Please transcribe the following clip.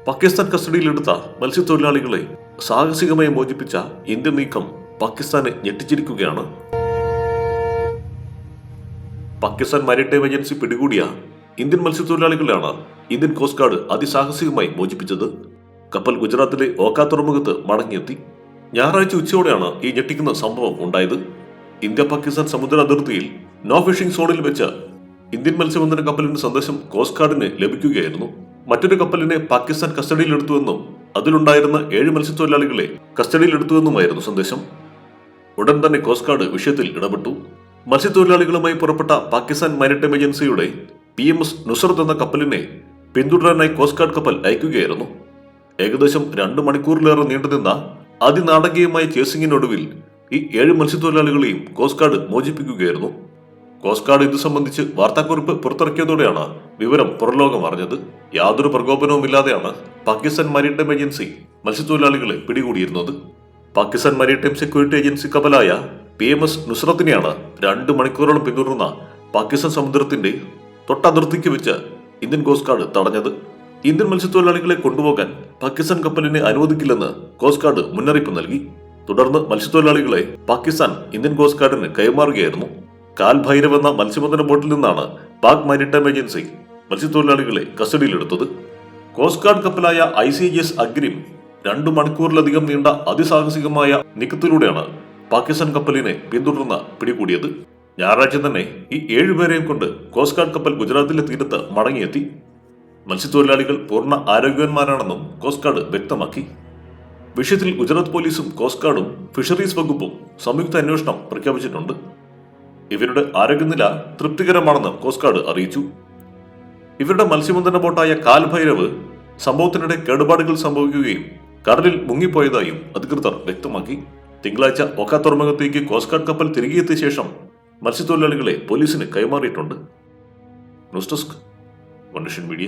പാകിസ്ഥാൻ കസ്റ്റഡിയിലെടുത്ത മത്സ്യത്തൊഴിലാളികളെ സാഹസികമായി മോചിപ്പിച്ച ഇന്ത്യൻ നീക്കം പാകിസ്ഥാനെ ഞെട്ടിച്ചിരിക്കുകയാണ്. പാകിസ്ഥാൻ മാരിടൈം ഏജൻസി പിടികൂടിയ ഇന്ത്യൻ മത്സ്യത്തൊഴിലാളികളെയാണ് ഇന്ത്യൻ കോസ്റ്റ് ഗാർഡ് അതിസാഹസികമായി മോചിപ്പിച്ചത്. കപ്പൽ ഗുജറാത്തിലെ ഓഖ തുറമുഖത്ത് മടങ്ങിയെത്തി. ഞായറാഴ്ച ഉച്ചയോടെയാണ് ഈ ഞെട്ടിക്കുന്ന സംഭവം ഉണ്ടായത്. ഇന്ത്യ പാകിസ്ഥാൻ സമുദ്ര അതിർത്തിയിൽ നോ ഫിഷിംഗ് സോണിൽ വെച്ച് ഇന്ത്യൻ മത്സ്യബന്ധന കപ്പലിന്റെ സന്ദേശം കോസ്റ്റ് ഗാർഡിന് ലഭിക്കുകയായിരുന്നു. മറ്റൊരു കപ്പലിനെ പാകിസ്ഥാൻ കസ്റ്റഡിയിലെടുത്തുവെന്നും അതിലുണ്ടായിരുന്ന 7 മത്സ്യത്തൊഴിലാളികളെ കസ്റ്റഡിയിലെടുത്തുവെന്നുമായിരുന്നു സന്ദേശം. ഉടൻ തന്നെ കോസ്റ്റ് ഗാർഡ് വിഷയത്തിൽ ഇടപെട്ടു. മത്സ്യത്തൊഴിലാളികളുമായി പുറപ്പെട്ട പാകിസ്ഥാൻ മാരിടൈം ഏജൻസിയുടെ PMS നുസ്രത്ത് എന്ന കപ്പലിനെ പിന്തുടരാനായി കോസ്റ്റ് ഗാർഡ് കപ്പൽ അയക്കുകയായിരുന്നു. ഏകദേശം 2 മണിക്കൂറിലേറെ നീണ്ടുനിന്ന അതിനാടകീയമായ ചേസിംഗിനൊടുവിൽ ഈ 7 മത്സ്യത്തൊഴിലാളികളെയും കോസ്റ്റ് ഗാർഡ് മോചിപ്പിക്കുകയായിരുന്നു. കോസ്റ്റ് ഗാർഡ് ഇത് സംബന്ധിച്ച് വാർത്താക്കുറിപ്പ് പുറത്തിറക്കിയതോടെയാണ് വിവരം പുറംലോകം അറിഞ്ഞത്. യാതൊരു പ്രകോപനവുമില്ലാതെയാണ് പാകിസ്ഥാൻ മാരിടൈം ഏജൻസി മത്സ്യത്തൊഴിലാളികളെ പിടികൂടിയിരുന്നത്. പാകിസ്ഥാൻ മാരിടൈം സെക്യൂരിറ്റി ഏജൻസി കപ്പലായ PMS നുസ്രത്തിനെയാണ് 2 മണിക്കൂറോളം പിന്തുടർന്ന പാകിസ്ഥാൻ സമുദ്രത്തിന്റെ തൊട്ടതിർത്തിക്ക് വെച്ച് ഇന്ത്യൻ കോസ്റ്റ് ഗാർഡ് തടഞ്ഞത്. ഇന്ത്യൻ മത്സ്യത്തൊഴിലാളികളെ കൊണ്ടുപോകാൻ പാകിസ്ഥാൻ കപ്പലിനെ അനുവദിക്കില്ലെന്ന് കോസ്റ്റ് ഗാർഡ് മുന്നറിയിപ്പ് നൽകി. തുടർന്ന് മത്സ്യത്തൊഴിലാളികളെ പാകിസ്ഥാൻ ഇന്ത്യൻ കോസ്റ്റ് ഗാർഡിന് കൈമാറുകയായിരുന്നു. കാൽ ഭൈരവ് എന്ന മത്സ്യബന്ധന ബോട്ടിൽ നിന്നാണ് പാക് മാരിടൈം ഏജൻസി മത്സ്യത്തൊഴിലാളികളെ കസ്റ്റഡിയിലെടുത്തത്. കോസ്റ്റ് ഗാർഡ് കപ്പലായ ICGS അഗ്രിം 2 മണിക്കൂറിലധികം നീണ്ട അതിസാഹസികമായ നീക്കത്തിലൂടെയാണ് പാകിസ്ഥാൻ കപ്പലിനെ പിന്തുടർന്ന് പിടികൂടിയത്. ഞായറാഴ്ച തന്നെ ഈ 7 പേരെയും കൊണ്ട് കോസ്റ്റ് ഗാർഡ് കപ്പൽ ഗുജറാത്തിലെ തീരത്ത് മടങ്ങിയെത്തി. മത്സ്യത്തൊഴിലാളികൾ പൂർണ്ണ ആരോഗ്യവാന്മാരാണെന്നും കോസ്റ്റ് ഗാർഡ് വ്യക്തമാക്കി. വിഷയത്തിൽ ഗുജറാത്ത് പോലീസും കോസ്റ്റ് ഗാർഡും ഫിഷറീസ് വകുപ്പും സംയുക്ത അന്വേഷണം പ്രഖ്യാപിച്ചിട്ടുണ്ട്. ഇവരുടെ ആരോഗ്യനില തൃപ്തികരമാണെന്ന് കോസ്റ്റ് ഗാർഡ് അറിയിച്ചു. ഇവരുടെ മത്സ്യബന്ധന ബോട്ടായ കാൽ ഭൈരവ് സംഭവത്തിനിടെ കേടുപാടുകൾ സംഭവിക്കുകയും കടലിൽ മുങ്ങിപ്പോയതായും അധികൃതർ വ്യക്തമാക്കി. തിങ്കളാഴ്ച ഓഖ തുറമുഖത്തേക്ക് കോസ്റ്റ് ഗാർഡ് കപ്പൽ തിരികെ എത്തിയ ശേഷം മത്സ്യത്തൊഴിലാളികളെ പോലീസിന് കൈമാറിയിട്ടുണ്ട്. News desk, one nation media.